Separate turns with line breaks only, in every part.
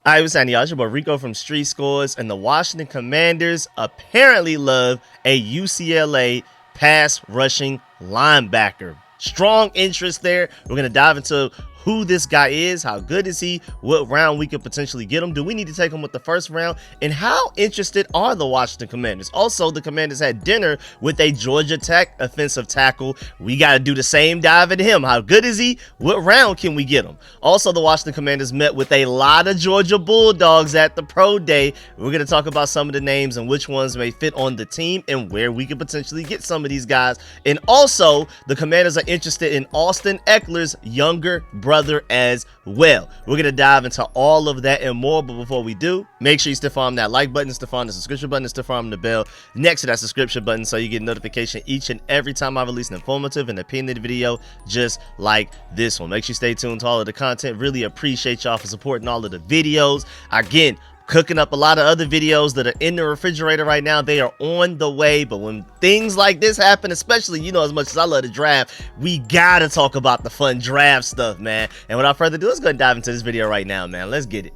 I was saying, y'all, it's your boy Rico from StreetScores, and the Washington Commanders apparently love a UCLA pass rushing linebacker. Strong interest there. We're going to dive into who this guy is, how good is he, what round we could potentially get him, do we need to take him with the first round, and how interested are the Washington Commanders. Also, the Commanders had dinner with a Georgia Tech offensive tackle. We got to do the same dive into him. How good is he? What round can we get him? Also, the Washington Commanders met with a lot of Georgia Bulldogs at the Pro Day. We're going to talk about some of the names and which ones may fit on the team and where we could potentially get some of these guys. And also, the Commanders are interested in Austin Eckler's younger brother as well. We're going to dive into all of that and more, but before we do, make sure you stiff arm that like button, stiff arm the subscription button, and stiff arm the bell next to that subscription button so you get notification each and every time I release an informative and opinionated video just like this one. Make sure you stay tuned to all of the content. Really appreciate y'all for supporting all of the videos. Again, cooking up a lot of other videos that are in the refrigerator right now. They are on the way, but when things like this happen, especially, you know, as much as I love the draft, we gotta talk about the fun draft stuff, man. And without further ado, let's go and dive into this video right now, man. Let's get it.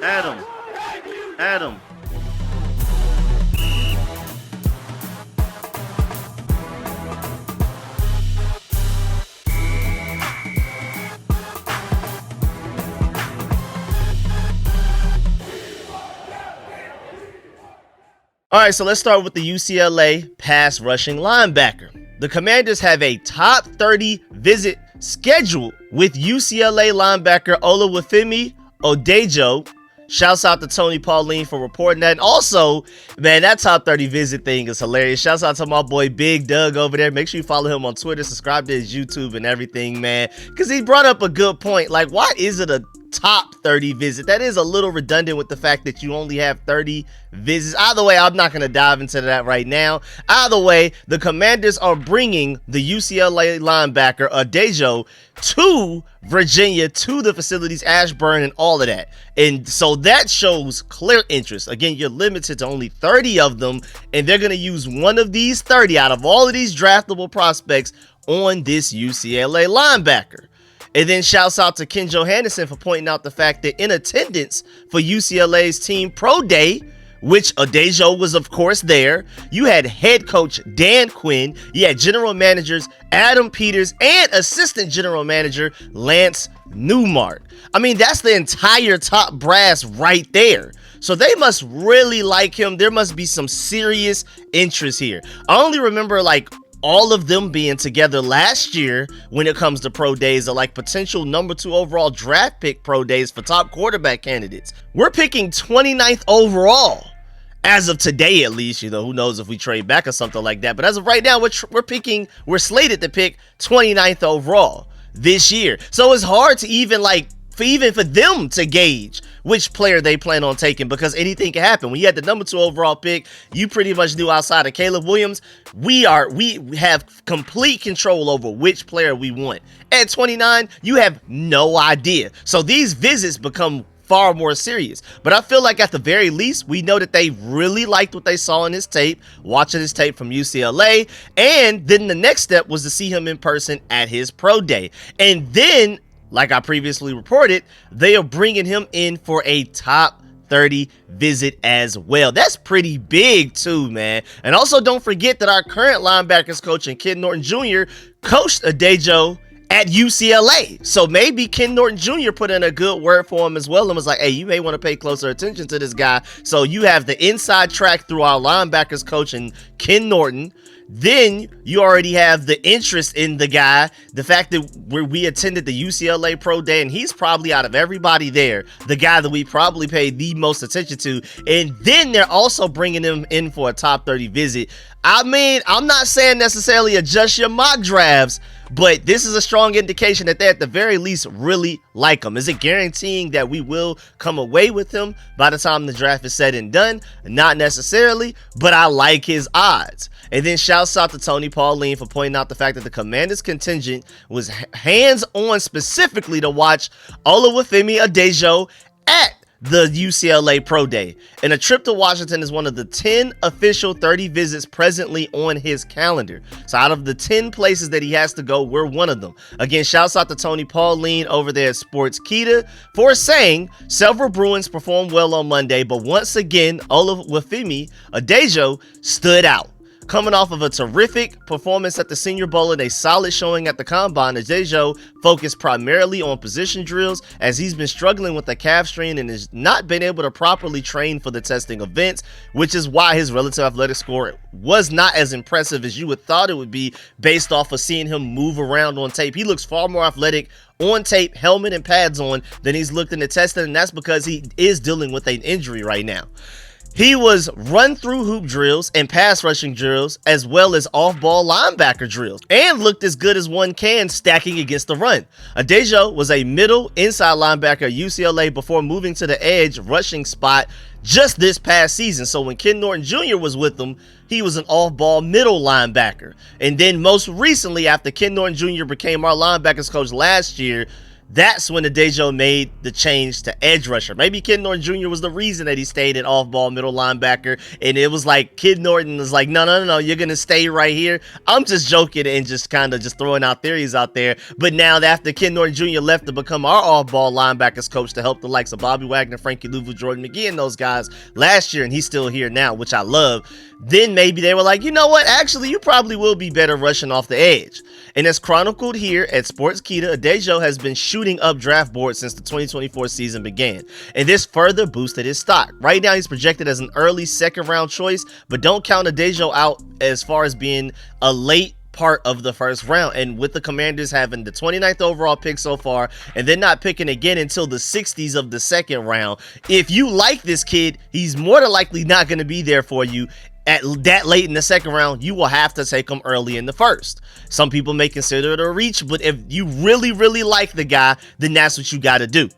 Adam. All right, so let's start with the UCLA pass rushing linebacker. The Commanders have a top 30 visit scheduled with UCLA linebacker Oluwafemi Odejo. Shouts out to Tony Pauline for reporting that. And also, man, that top 30 visit thing is hilarious. Shouts out to my boy Big Doug over there. Make sure you follow him on Twitter, subscribe to his YouTube and everything, man. Because he brought up a good point. Like, why is it a top 30 visit? That is a little redundant with the fact that you only have 30 visits. Either way, I'm not going to dive into that right now. Either way, the Commanders are bringing the UCLA linebacker Odejo to Virginia, to the facilities, Ashburn, and all of that. And so that shows clear interest. Again, you're limited to only 30 of them, and they're going to use one of these 30 out of all of these draftable prospects on this UCLA linebacker. And then shouts out to Ken Johannesson for pointing out the fact that in attendance for UCLA's team pro day, which Odejo was of course there, you had head coach Dan Quinn, you had general managers Adam Peters, and assistant general manager Lance Newmark. I mean, that's the entire top brass right there. So they must really like him. There must be some serious interest here. I only remember like all of them being together last year when it comes to pro days are like potential number 2 overall draft pick pro days for top quarterback candidates. We're picking 29th overall as of today, at least. You know, who knows if we trade back or something like that. But as of right now, we're slated to pick 29th overall this year. So it's hard to even for them to gauge which player they plan on taking, because anything can happen. When you had the number 2 overall pick, you pretty much knew outside of Caleb Williams, we have complete control over which player we want. At 29, you have no idea. So these visits become far more serious. But I feel like at the very least, we know that they really liked what they saw in his tape, watching his tape from UCLA. And then the next step was to see him in person at his pro day. And then, like I previously reported, they are bringing him in for a top 30 visit as well. That's pretty big too, man. And also don't forget that our current linebackers coach and Ken Norton Jr. coached Odejo at UCLA. So maybe Ken Norton Jr. put in a good word for him as well and was like, hey, you may want to pay closer attention to this guy. So you have the inside track through our linebackers coach and Ken Norton. Then you already have the interest in the guy, the fact that we attended the UCLA Pro Day, and he's probably, out of everybody there, the guy that we probably paid the most attention to. And then they're also bringing him in for a top 30 visit. I mean, I'm not saying necessarily adjust your mock drafts, but this is a strong indication that they at the very least really like him. Is it guaranteeing that we will come away with him by the time the draft is said and done? Not necessarily, but I like his odds. And then shouts out to Tony Pauline for pointing out the fact that the Commanders contingent was hands-on specifically to watch Oluwafemi Odejo at the UCLA Pro Day, and a trip to Washington is one of the 10 official 30 visits presently on his calendar. So out of the 10 places that he has to go, we're one of them. Again, shouts out to Tony Pauline over there at Sportskeeda for saying several Bruins performed well on Monday, but once again, Oluwafemi Adejo stood out. Coming off of a terrific performance at the Senior Bowl and a solid showing at the Combine, Adejo focused primarily on position drills as he's been struggling with a calf strain and has not been able to properly train for the testing events, which is why his relative athletic score was not as impressive as you would thought it would be based off of seeing him move around on tape. He looks far more athletic on tape, helmet and pads on, than he's looked in the testing, and that's because he is dealing with an injury right now. He was run through hoop drills and pass rushing drills as well as off-ball linebacker drills and looked as good as one can stacking against the run. Adejo was a middle inside linebacker at UCLA before moving to the edge rushing spot just this past season. So when Ken Norton Jr. was with him, he was an off-ball middle linebacker. And then most recently, after Ken Norton Jr. became our linebackers coach last year, that's when Adejo made the change to edge rusher. Maybe Ken Norton Jr. was the reason that he stayed at off-ball middle linebacker, and it was like Ken Norton was like, no, you're going to stay right here. I'm just joking and just kind of just throwing out theories out there. But now that after Ken Norton Jr. left to become our off-ball linebackers coach to help the likes of Bobby Wagner, Frankie Louvu, Jordan McGee, and those guys last year, and he's still here now, which I love, then maybe they were like, you know what, actually, you probably will be better rushing off the edge. And as chronicled here at Sportskeeda, Adejo has been shooting up draft boards since the 2024 season began, and this further boosted his stock. Right now, he's projected as an early second-round choice, but don't count Adejo out as far as being a late part of the first round. And with the Commanders having the 29th overall pick so far, and then not picking again until the 60s of the second round, if you like this kid, he's more than likely not going to be there for you at that late in the second round. You will have to take him early in the first. Some people may consider it a reach, but if you really, really like the guy, then that's what you got to do.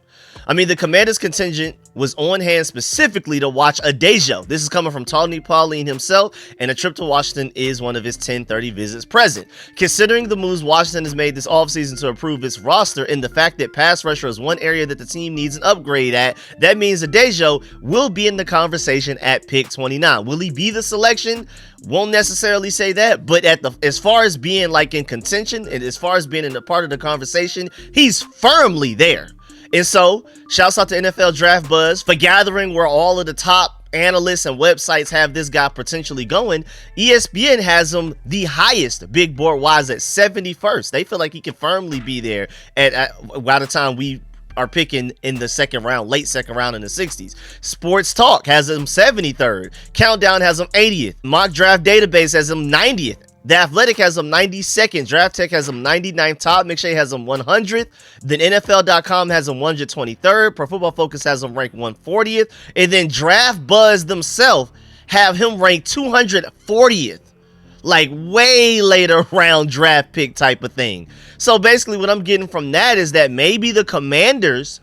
I mean, the Commanders contingent was on hand specifically to watch Adejo. This is coming from Tony Pauline himself, and a trip to Washington is one of his 10-30 visits present. Considering the moves Washington has made this offseason to improve its roster and the fact that pass rusher is one area that the team needs an upgrade at, that means Adejo will be in the conversation at pick 29. Will he be the selection? Won't necessarily say that, but as far as being like in contention and as far as being in a part of the conversation, he's firmly there. And so, shouts out to NFL Draft Buzz for gathering where all of the top analysts and websites have this guy potentially going. ESPN has him the highest big board wise at 71st. They feel like he can firmly be there by the time we are picking in the second round, late second round in the 60s. Sports Talk has him 73rd. Countdown has him 80th. Mock Draft Database has him 90th. The Athletic has him 92nd. Draft Tech has him 99th. Todd McShay has him 100th. Then NFL.com has him 123rd. Pro Football Focus has him ranked 140th. And then Draft Buzz themselves have him ranked 240th. Like way later round draft pick type of thing. So basically what I'm getting from that is that maybe the Commanders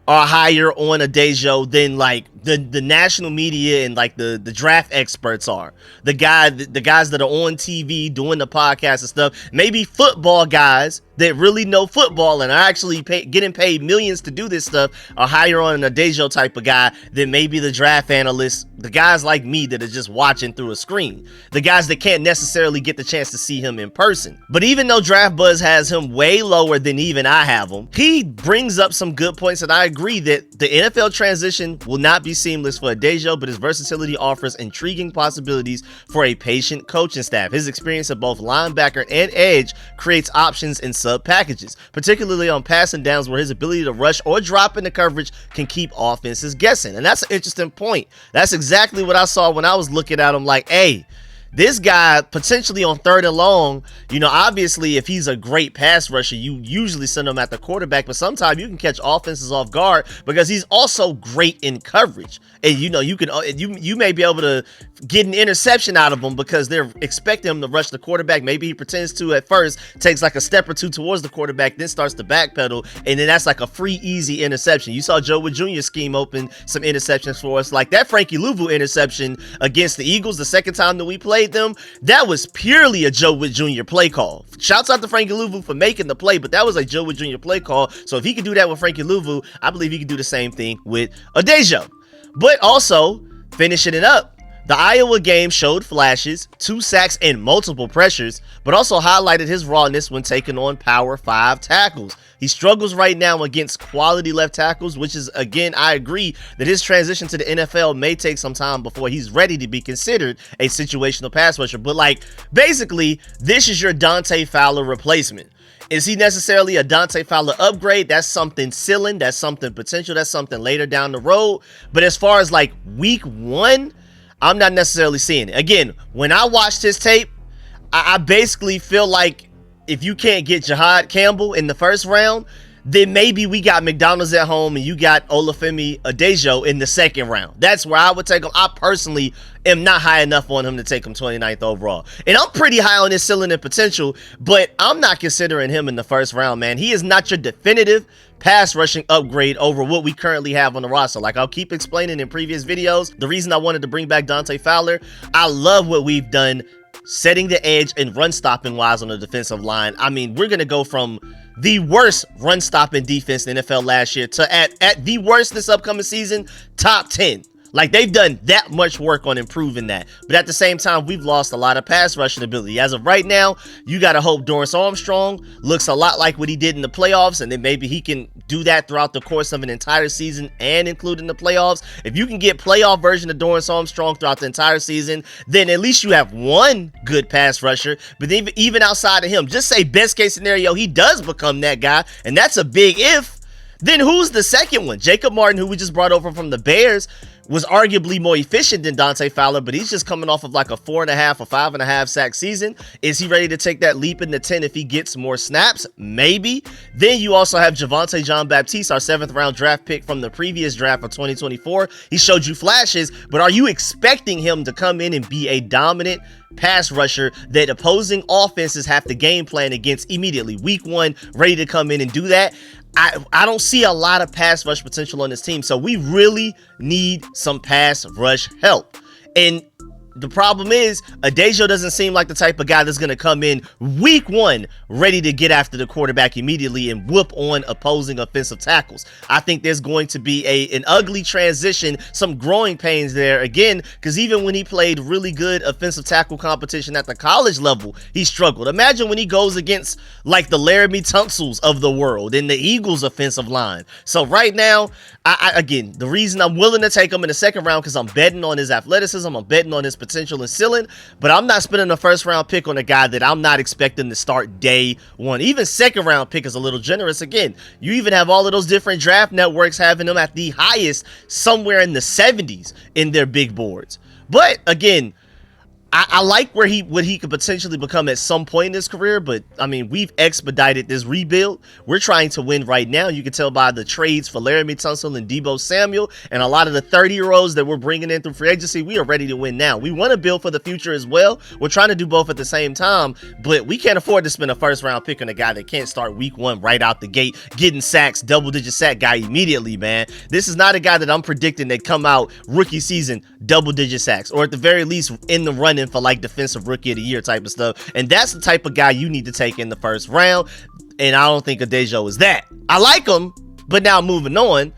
are higher on Adejo than like the national media and like the draft experts are. The guys that are on TV doing the podcast and stuff. Maybe football guys that really know football and are actually getting paid millions to do this stuff are higher on an Adejo type of guy than maybe the draft analysts, the guys like me that are just watching through a screen, the guys that can't necessarily get the chance to see him in person. But even though Draft Buzz has him way lower than even I have him, he brings up some good points, and I agree that the NFL transition will not be seamless for Adejo, but his versatility offers intriguing possibilities for a patient coaching staff. His experience at both linebacker and edge creates options in sub packages, particularly on passing downs where his ability to rush or drop into coverage can keep offenses guessing. And that's an interesting point. That's exactly what I saw when I was looking at him like, hey, this guy potentially on third and long, you know, obviously if he's a great pass rusher, you usually send him at the quarterback, but sometimes you can catch offenses off guard because he's also great in coverage. And you know, you may be able to getting interception out of him because they're expecting him to rush the quarterback. Maybe he pretends to at first, takes like a step or two towards the quarterback, then starts to backpedal, and then that's like a free, easy interception. You saw Joe Wood Jr. scheme open some interceptions for us. Like that Frankie Louvu interception against the Eagles the second time that we played them, that was purely a Joe Wood Jr. play call. Shouts out to Frankie Louvu for making the play, but that was a Joe Wood Jr. play call. So if he could do that with Frankie Louvu, I believe he could do the same thing with Odejo. But also, finishing it up, the Iowa game showed flashes, 2 sacks and multiple pressures, but also highlighted his rawness when taking on Power 5 tackles. He struggles right now against quality left tackles, which is, again, I agree that his transition to the NFL may take some time before he's ready to be considered a situational pass rusher. But, like, basically, this is your Dante Fowler replacement. Is he necessarily a Dante Fowler upgrade? That's something ceiling, that's something potential, that's something later down the road. But as far as, like, week 1, I'm not necessarily seeing it. Again, when I watched his tape, I basically feel like if you can't get Jihad Campbell in the first round, then maybe we got McDonald's at home and you got Olufemi Odejo in the second round. That's where I would take him. I personally am not high enough on him to take him 29th overall. And I'm pretty high on his ceiling and potential, but I'm not considering him in the first round, man. He is not your definitive pass rushing upgrade over what we currently have on the roster. Like I'll keep explaining in previous videos, the reason I wanted to bring back Dante Fowler, I love what we've done setting the edge and run stopping wise on the defensive line. I mean, we're going to go from the worst run stopping defense in the NFL last year to at the worst this upcoming season, top 10. Like, they've done that much work on improving that. But at the same time, we've lost a lot of pass rushing ability. As of right now, you got to hope Dorrance Armstrong looks a lot like what he did in the playoffs, and then maybe he can do that throughout the course of an entire season and including the playoffs. If you can get playoff version of Dorrance Armstrong throughout the entire season, then at least you have one good pass rusher. But even outside of him, just say best case scenario, he does become that guy, and that's a big if. Then who's the second one? Jacob Martin, who we just brought over from the Bears, was arguably more efficient than Dante Fowler, but he's just coming off of like a 4.5 or 5.5 sack season. Is he ready to take that leap into 10 if he gets more snaps? Maybe. Then you also have Javonte Jean-Baptiste, our 7th round draft pick from the previous draft of 2024. He showed you flashes, but are you expecting him to come in and be a dominant pass rusher that opposing offenses have to game plan against immediately? Week 1, ready to come in and do that? I don't see a lot of pass rush potential on this team, so we really need some pass rush help. And the problem is, Odejo doesn't seem like the type of guy that's going to come in week 1 ready to get after the quarterback immediately and whoop on opposing offensive tackles. I think there's going to be an ugly transition, some growing pains there again, because even when he played really good offensive tackle competition at the college level, he struggled. Imagine when he goes against like the Laramie Tunsil's of the world in the Eagles offensive line. So right now, again, the reason I'm willing to take him in the second round because I'm betting on his athleticism, I'm betting on his potential and ceiling, but I'm not spending a first round pick on a guy that I'm not expecting to start day 1. Even second round pick is a little generous. Again, you even have all of those different draft networks having him at the highest somewhere in the 70s in their big boards. But again, I like what he could potentially become at some point in his career, but I mean, we've expedited this rebuild. We're trying to win right now. You can tell by the trades for Laramie Tunsil and Deebo Samuel and a lot of the 30-year-olds that we're bringing in through free agency. We are ready to win now. We want to build for the future as well. We're trying to do both at the same time, but we can't afford to spend a first-round pick on a guy that can't start week 1 right out the gate, getting sacks, double-digit sack guy immediately, man. This is not a guy that I'm predicting that come out rookie season double-digit sacks, or at the very least in the running for like defensive rookie of the year type of stuff. And that's the type of guy you need to take in the first round. And I don't think Odejo is that. I like him, but now moving on.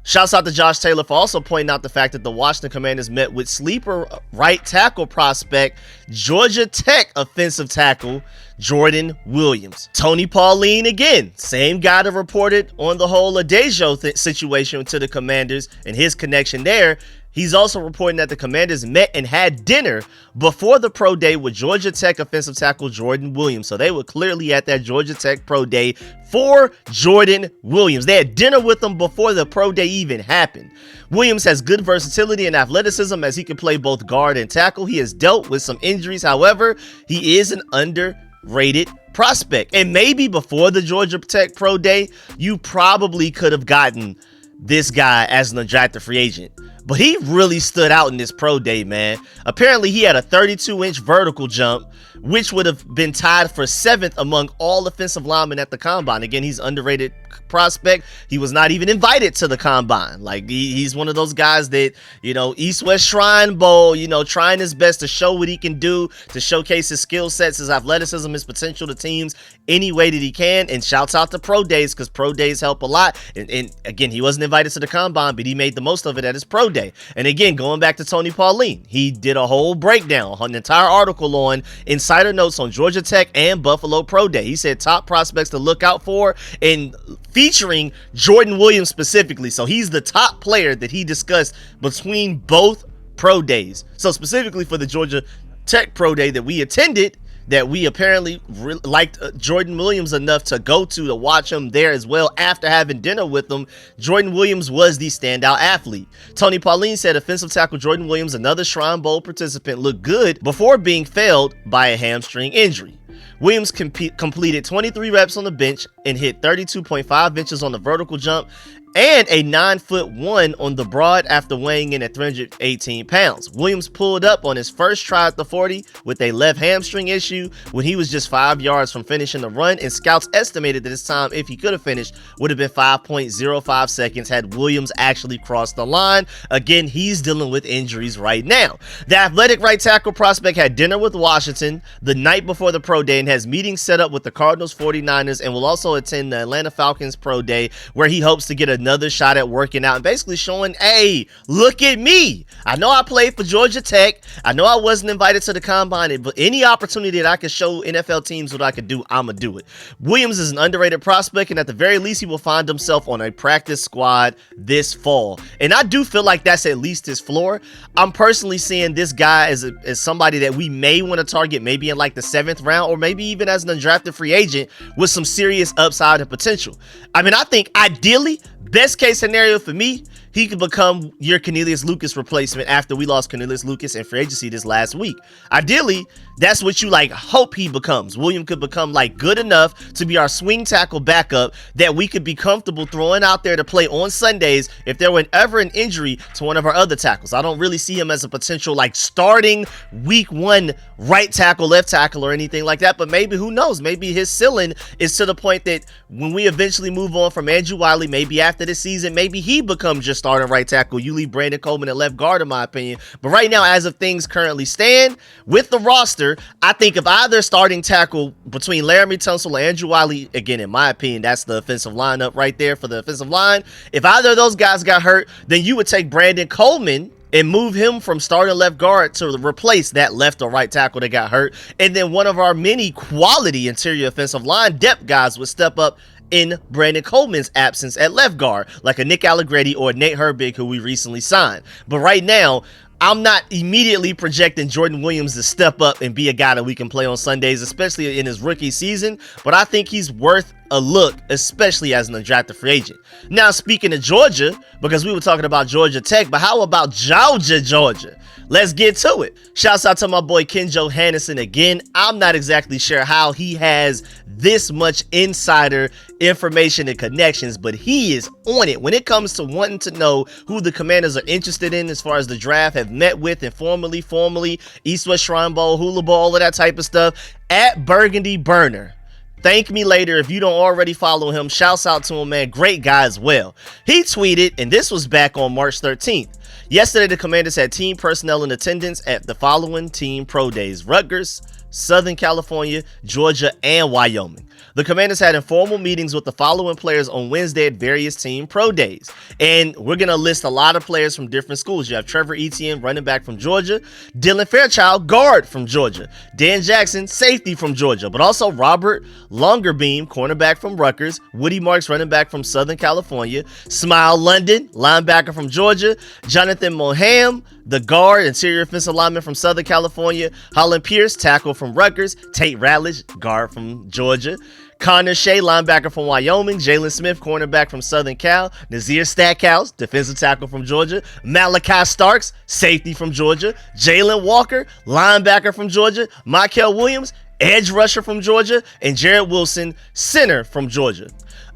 Shouts out to Josh Taylor for also pointing out the fact that the Washington Commanders met with sleeper right tackle prospect, Georgia Tech offensive tackle, Jordan Williams. Tony Pauline again, same guy that reported on the whole Odejo situation to the Commanders and his connection there. He's also reporting that the Commanders met and had dinner before the pro day with Georgia Tech offensive tackle Jordan Williams. So they were clearly at that Georgia Tech pro day for Jordan Williams. They had dinner with him before the pro day even happened. Williams has good versatility and athleticism as he can play both guard and tackle. He has dealt with some injuries. However, he is an underrated prospect. And maybe before the Georgia Tech pro day, you probably could have gotten this guy as an undrafted free agent. but he really stood out in this pro day, man. Apparently, he had a 32-inch vertical jump, which would have been tied for 7th among all offensive linemen at the combine. Again, he's underrated prospect. He was not even invited to the combine. Like, he's one of those guys that, East-West Shrine Bowl, trying his best to show what he can do, to showcase his skill sets, his athleticism, his potential to teams any way that he can. And shouts out to pro days, because pro days help a lot. And again, he wasn't invited to the combine, but he made the most of it at his pro day. And again, going back to Tony Pauline, he did a whole breakdown, an entire article on insider notes on Georgia Tech and Buffalo pro day. He said top prospects to look out for, and featuring Jordan Williams specifically. So he's the top player that he discussed between both pro days. So specifically for the Georgia Tech pro day that we attended, that we apparently liked Jordan Williams enough to go to watch him there as well after having dinner with him. Jordan Williams was the standout athlete. Tony Pauline said offensive tackle Jordan Williams, another Shrine Bowl participant, looked good before being failed by a hamstring injury. Williams completed 23 reps on the bench and hit 32.5 inches on the vertical jump and a 9'1" on the broad after weighing in at 318 pounds. Williams pulled up on his first try at the 40 with a left hamstring issue when he was just 5 yards from finishing the run, and scouts estimated that his time, if he could have finished, would have been 5.05 seconds had Williams actually crossed the line. Again, he's dealing with injuries right now. The athletic right tackle prospect had dinner with Washington the night before the pro day and has meetings set up with the Cardinals, 49ers, and will also attend the Atlanta Falcons pro day, where he hopes to get another shot at working out and basically showing, hey, look at me. I know I played for Georgia Tech. I know I wasn't invited to the combine, but any opportunity that I can show NFL teams what I could do, I'm going to do it. Williams is an underrated prospect, and at the very least, he will find himself on a practice squad this fall. And I do feel like that's at least his floor. I'm personally seeing this guy as somebody that we may want to target maybe in like the 7th round, or maybe even as an undrafted free agent with some serious upside and potential. I mean, I think ideally, best case scenario for me, he could become your Cornelius Lucas replacement after we lost Cornelius Lucas in free agency this last week. Ideally, that's what you hope he becomes. William could become good enough to be our swing tackle backup that we could be comfortable throwing out there to play on Sundays if there were ever an injury to one of our other tackles. I don't really see him as a potential starting week 1 right tackle, left tackle, or anything like that. But maybe, who knows? Maybe his ceiling is to the point that when we eventually move on from Andrew Wiley, maybe after this season, maybe he becomes your starting right tackle. You leave Brandon Coleman at left guard, in my opinion. But right now, as of things currently stand with the roster, I think if either starting tackle between Laramie Tunsil or Andrew Wiley, again, in my opinion, that's the offensive lineup right there for the offensive line. If either of those guys got hurt, then you would take Brandon Coleman and move him from starting left guard to replace that left or right tackle that got hurt. And then one of our many quality interior offensive line depth guys would step up in Brandon Coleman's absence at left guard, like a Nick Allegretti or Nate Herbig, who we recently signed. But right now, I'm not immediately projecting Jordan Williams to step up and be a guy that we can play on Sundays, especially in his rookie season. But I think he's worth a look, especially as an undrafted free agent. Now, speaking of Georgia, because we were talking about Georgia Tech, but how about Georgia? Let's get to it. Shouts out to my boy Ken Johannesson again. I'm not exactly sure how he has this much insider information and connections, but he is on it when it comes to wanting to know who the Commanders are interested in as far as the draft, have met with informally, East-West Shrine Bowl, Hula Bowl, all of that type of stuff, at Burgundy Burner. Thank me later if you don't already follow him. Shouts out to him, man. Great guy as well. He tweeted, and this was back on March 13th. Yesterday, the Commanders had team personnel in attendance at the following team pro days: Rutgers, Southern California, Georgia, and Wyoming. The Commanders had informal meetings with the following players on Wednesday at various team pro days. And we're going to list a lot of players from different schools. You have Trevor Etienne, running back from Georgia, Dylan Fairchild, guard from Georgia, Dan Jackson, safety from Georgia, but also Robert Longerbeam, cornerback from Rutgers, Woody Marks, running back from Southern California, Smile London, linebacker from Georgia, Jonathan Moham, the guard, interior offensive lineman from Southern California, Holland Pierce, tackle from Rutgers, Tate Ratledge, guard from Georgia, Connor Shea, linebacker from Wyoming, Jalen Smith, cornerback from Southern Cal, Nazir Stackhouse, defensive tackle from Georgia, Malachi Starks, safety from Georgia, Jalen Walker, linebacker from Georgia, Michael Williams, edge rusher from Georgia, and Jared Wilson, center from Georgia.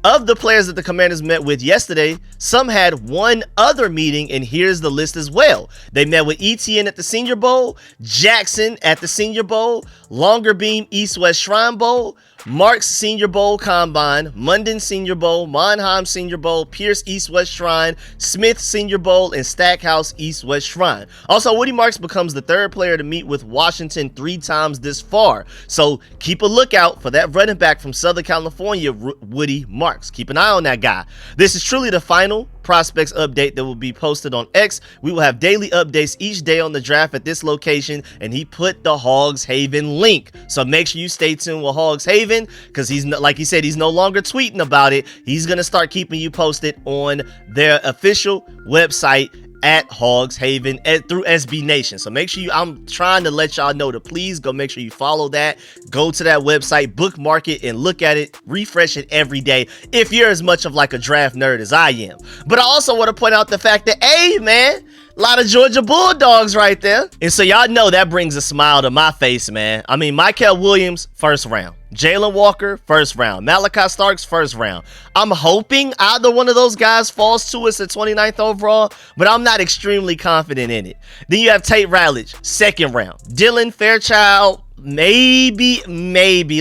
Of the players that the Commanders met with yesterday, some had one other meeting, and here's the list as well. They met with ETN at the Senior Bowl, Jackson at the Senior Bowl, Longer Beam East-West Shrine Bowl, Marks Senior Bowl Combine, Munden Senior Bowl, Monheim Senior Bowl, Pierce East-West Shrine, Smith Senior Bowl, and Stackhouse East-West Shrine. Also, Woody Marks becomes the third player to meet with Washington 3 times this far. So keep a lookout for that running back from Southern California, Woody Marks. Keep an eye on that guy. This is truly the final prospects update that will be posted on X. We will have daily updates each day on the draft at this location, and he put the Hogs Haven link. So make sure you stay tuned with Hogs Haven, because he's like he said, he's no longer tweeting about it. He's gonna start keeping you posted on their official website at Hogs Haven through SB Nation. So make sure I'm trying to let y'all know to please go make sure you follow that. Go to that website, bookmark it, and look at it, refresh it every day if you're as much of like a draft nerd as I am. But I also want to point out the fact that, hey man, a lot of Georgia Bulldogs right there. And so y'all know that brings a smile to my face, man. I mean, Michael Williams, first round. Jalen Walker, first round. Malachi Starks, first round. I'm hoping either one of those guys falls to us at 29th overall, but I'm not extremely confident in it. Then you have Tate Ratledge, second round. Dylan Fairchild, maybe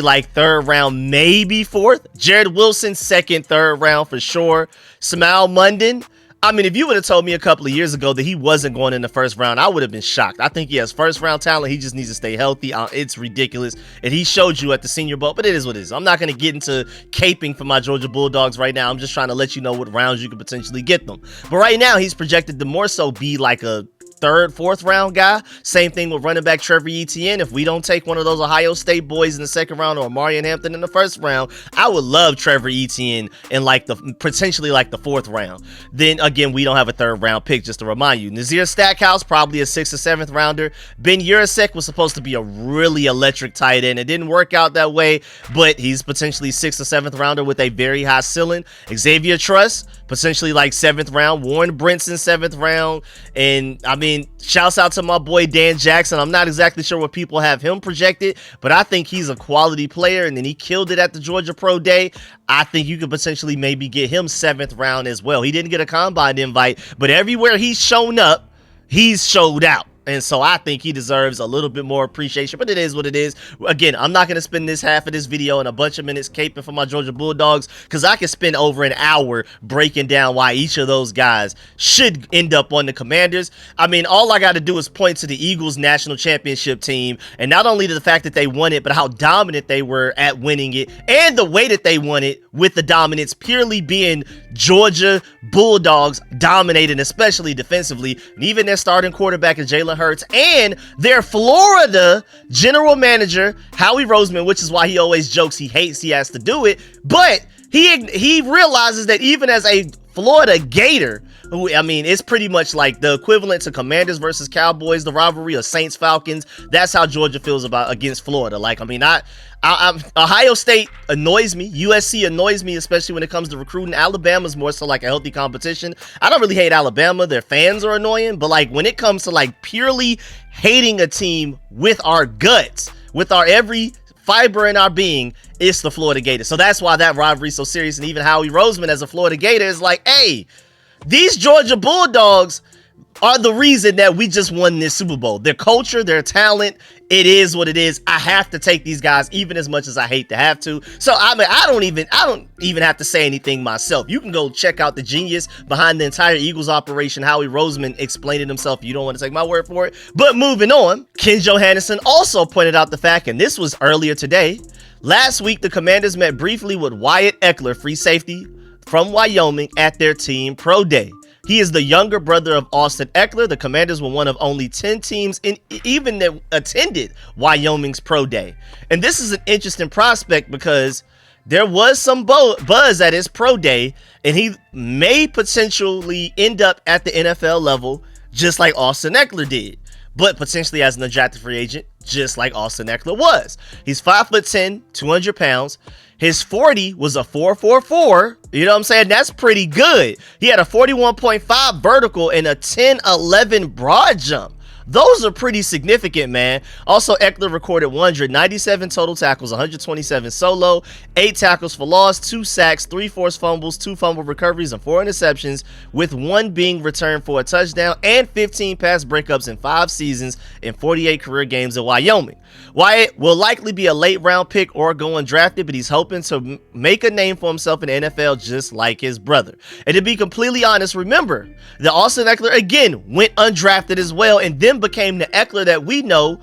like third round, maybe fourth. Jared Wilson, second, third round for sure. Smile Munden. I mean, if you would have told me a couple of years ago that he wasn't going in the first round, I would have been shocked. I think he has first round talent. He just needs to stay healthy. It's ridiculous. And he showed you at the Senior Bowl, but it is what it is. I'm not going to get into caping for my Georgia Bulldogs right now. I'm just trying to let you know what rounds you could potentially get them. But right now, he's projected to more so be like a third, fourth round guy. Same thing with running back Trevor Etienne. If we don't take one of those Ohio State boys in the second round or Marion Hampton in the first round, I would love Trevor Etienne in like potentially like the fourth round. Then again, we don't have a third round pick, just to remind you. Nazir Stackhouse, probably a sixth or seventh rounder. Ben Urasek was supposed to be a really electric tight end. It didn't work out that way, but he's potentially sixth or seventh rounder with a very high ceiling. Xavier Truss, potentially like seventh round. Warren Brinson, seventh round. And I mean, shouts out to my boy Dan Jackson. I'm not exactly sure what people have him projected, but I think he's a quality player, and then he killed it at the Georgia Pro Day. I think you could potentially maybe get him seventh round as well. He didn't get a combine invite, but everywhere he's shown up, he's showed out. And so I think he deserves a little bit more appreciation, but it is what it is. Again, I'm not going to spend this half of this video and a bunch of minutes caping for my Georgia Bulldogs, because I could spend over an hour breaking down why each of those guys should end up on the Commanders. I mean, all I got to do is point to the Eagles national championship team, and not only the fact that they won it, but how dominant they were at winning it, and the way that they won it with the dominance purely being Georgia Bulldogs dominating, especially defensively. And even their starting quarterback is Jalen Hurts, and their Florida general manager, Howie Roseman, which is why he always jokes he has to do it, but he realizes that even as a Florida Gator, who, I mean, it's pretty much like the equivalent to Commanders versus Cowboys, the rivalry of Saints Falcons. That's how Georgia feels against Florida. Like, I mean, Ohio State annoys me. USC annoys me, especially when it comes to recruiting. Alabama's more so like a healthy competition. I don't really hate Alabama. Their fans are annoying, but like when it comes to like purely hating a team with our guts, with our every fiber in our being, it's the Florida Gators. So that's why that rivalry is so serious. And even Howie Roseman as a Florida Gator is like, hey, these Georgia Bulldogs are the reason that we just won this Super Bowl. Their culture, their talent, it is what it is. I have to take these guys even as much as I hate to have to. So I mean, I don't even have to say anything myself. You can go check out the genius behind the entire Eagles operation, Howie Roseman, explained it himself. You don't want to take my word for it. But moving on, Ken Johannesson also pointed out the fact, and this was earlier today, last week the Commanders met briefly with Wyatt Eckler, free safety from Wyoming, at their team pro day. He is the younger brother of Austin Ekeler. The Commanders were one of only 10 teams even that attended Wyoming's pro day. And this is an interesting prospect because there was some buzz at his pro day, and he may potentially end up at the NFL level just like Austin Ekeler did, but potentially as an undrafted free agent, just like Austin Ekeler was. He's 5'10", 200 pounds. His 40 was a 4.44. You know what I'm saying? That's pretty good. He had a 41.5 vertical and a 10.11 broad jump. Those are pretty significant, man. Also, Ekeler recorded 197 total tackles, 127 solo, 8 tackles for loss, 2 sacks, 3 forced fumbles, 2 fumble recoveries, and 4 interceptions, with 1 being returned for a touchdown, and 15 pass breakups in 5 seasons in 48 career games in Wyoming. Wyatt will likely be a late round pick or go undrafted, but he's hoping to make a name for himself in the NFL just like his brother. And to be completely honest, remember that Austin Ekeler again went undrafted as well, and then became the Eckler that we know,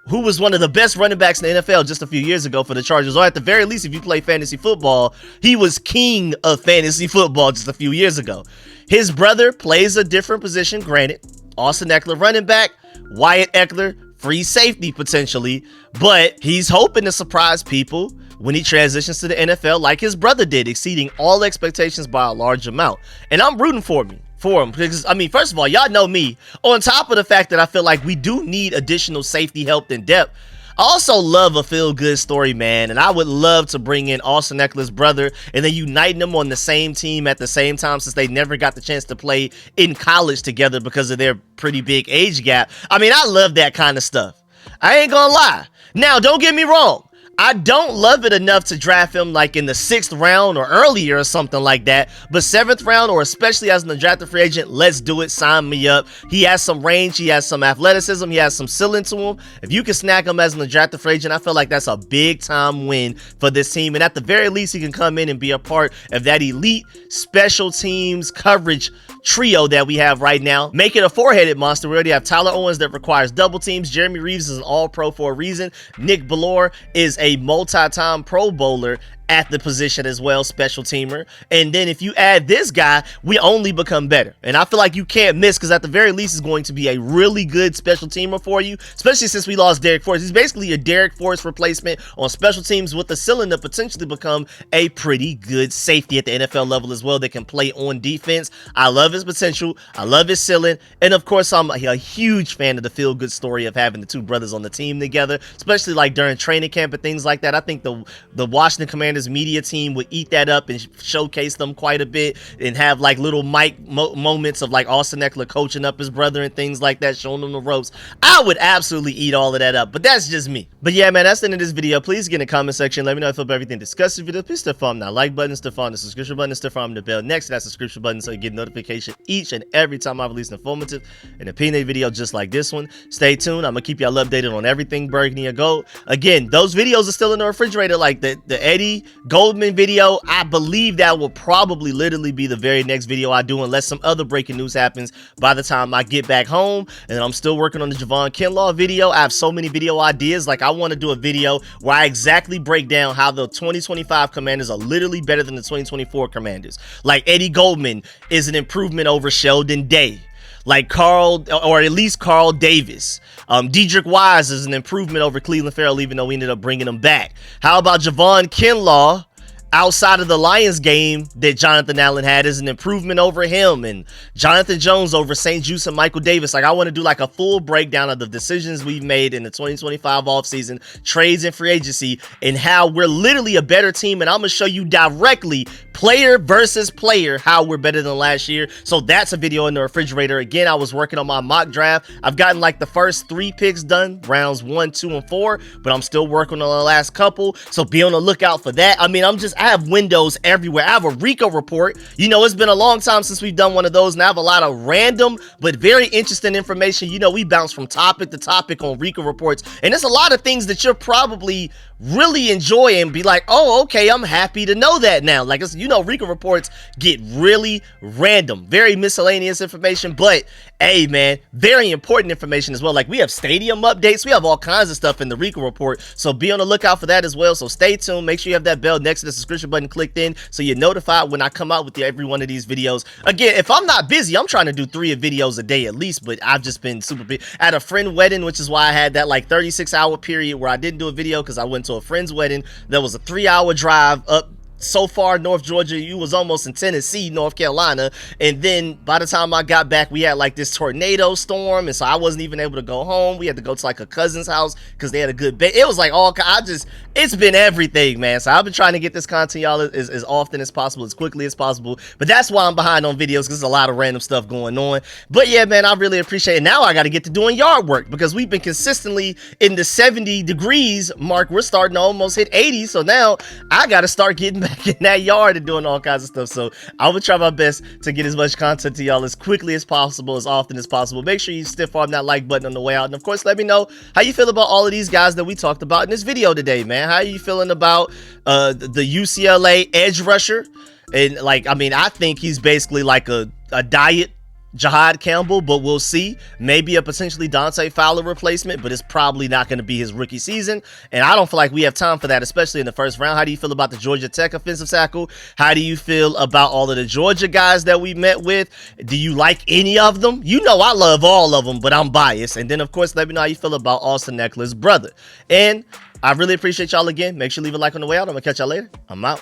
who was one of the best running backs in the NFL just a few years ago for the Chargers. Or at the very least, if you play fantasy football, he was king of fantasy football just a few years ago. His brother plays a different position, granted. Austin Eckler running back, Wyatt Eckler free safety potentially, but he's hoping to surprise people when he transitions to the NFL like his brother did, exceeding all expectations by a large amount. And I'm rooting for him because, I mean, first of all, y'all know me. On top of the fact that I feel like we do need additional safety help and depth, I also love a feel-good story, man, and I would love to bring in Austin Eckler's brother and then uniting them on the same team at the same time, since they never got the chance to play in college together because of their pretty big age gap. I mean, I love that kind of stuff. I ain't gonna lie. Now, don't get me wrong. I don't love it enough to draft him like in the 6th round or earlier or something like that, but 7th round, or especially as an undrafted free agent, let's do it. Sign me up. He has some range, he has some athleticism, he has some ceiling to him. If you can snag him as an undrafted free agent, I feel like that's a big time win for this team, and at the very least, he can come in and be a part of that elite special teams coverage trio that we have right now. Make it a 4-headed monster. We already have Tyler Owens that requires double teams. Jeremy Reeves is an all-pro for a reason. Nick Bellore is a multi-time Pro Bowler at the position as well, special teamer. And then if you add this guy, we only become better. And I feel like you can't miss, because at the very least, is going to be a really good special teamer for you, especially since we lost Derek Forrest. He's basically a Derek Forrest replacement on special teams, with the ceiling to potentially become a pretty good safety at the NFL level as well that can play on defense. I love his potential. I love his ceiling. And of course, I'm a huge fan of the feel-good story of having the two brothers on the team together, especially like during training camp and things like that. I think the Washington Commanders media team would eat that up and showcase them quite a bit, and have like little mic moments of like Austin Eckler coaching up his brother and things like that, showing them the ropes. I would absolutely eat all of that up, but that's just me. But yeah, man, that's the end of this video. Please get in the comment section, let me know how you feel about everything discussed in the video. Please stick on that like button, stick on the subscription button, stick on the bell next to that subscription button so you get notification each and every time I release an informative and opinionated video just like this one. Stay tuned. I'm gonna keep y'all updated on everything burgundy and gold. Again, those videos are still in the refrigerator, like the Eddie Goldman video. I believe that will probably literally be the very next video I do, unless some other breaking news happens by the time I get back home. And I'm still working on the Javon Kinlaw video. I have so many video ideas. Like, I want to do a video where I exactly break down how the 2025 Commanders are literally better than the 2024 Commanders. Like, Eddie Goldman is an improvement over Sheldon Day. Like Carl, or at least Carl Davis. Dedrick Wise is an improvement over Cleveland Farrell, even though we ended up bringing him back. How about Javon Kinlaw, outside of the Lions game that Jonathan Allen had, is an improvement over him, and Jonathan Jones over St. Juice and Michael Davis. Like, I want to do like a full breakdown of the decisions we've made in the 2025 offseason, trades and free agency, and how we're literally a better team. And I'm going to show you directly, player versus player, how we're better than last year. So that's a video in the refrigerator. Again, I was working on my mock draft. I've gotten like the first 3 picks done, rounds 1, 2, and 4, but I'm still working on the last couple. So be on the lookout for that. I mean, I have windows everywhere. I have a Rico report. You know, it's been a long time since we've done one of those, and I have a lot of random but very interesting information. You know, we bounce from topic to topic on Rico reports, and there's a lot of things that you'll probably really enjoy and be like, oh, okay, I'm happy to know that now. Like, you know, Rico reports get really random, very miscellaneous information, but hey, man, very important information as well. Like, we have stadium updates, we have all kinds of stuff in the Rico report, so be on the lookout for that as well. So stay tuned. Make sure you have that bell next to the subscription button clicked in so you're notified when I come out with every one of these videos. Again, if I'm not busy, I'm trying to do 3 videos a day at least, but I've just been super busy. At a friend wedding, which is why I had that like 36-hour period where I didn't do a video, because I went to a friend's wedding. There was a 3-hour drive up so far North Georgia, you was almost in Tennessee, North Carolina, and then by the time I got back, we had like this tornado storm, and so I wasn't even able to go home. We had to go to like a cousin's house because they had a good bed. It was like it's been everything, man. So I've been trying to get this content y'all as often as possible, as quickly as possible, but that's why I'm behind on videos, because there's a lot of random stuff going on. But yeah, man, I really appreciate it. Now I got to get to doing yard work, because we've been consistently in the 70 degrees mark. We're starting to almost hit 80, so now I got to start getting back in that yard and doing all kinds of stuff. So I will try my best to get as much content to y'all as quickly as possible, as often as possible. Make sure you stiff arm that like button on the way out, and of course let me know how you feel about all of these guys that we talked about in this video today, man. How are you feeling about the UCLA edge rusher? And like, I mean, I think he's basically like a diet Jahad Campbell, but we'll see. Maybe a potentially Dante Fowler replacement, but it's probably not going to be his rookie season, and I don't feel like we have time for that, especially in the first round. How do you feel about the Georgia Tech offensive tackle? How do you feel about all of the Georgia guys that we met with? Do you like any of them? You know I love all of them, but I'm biased. And then, of course, let me know how you feel about Austin Ekeler's brother. And I really appreciate y'all again. Make sure you leave a like on the way out. I'm going to catch y'all later. I'm out.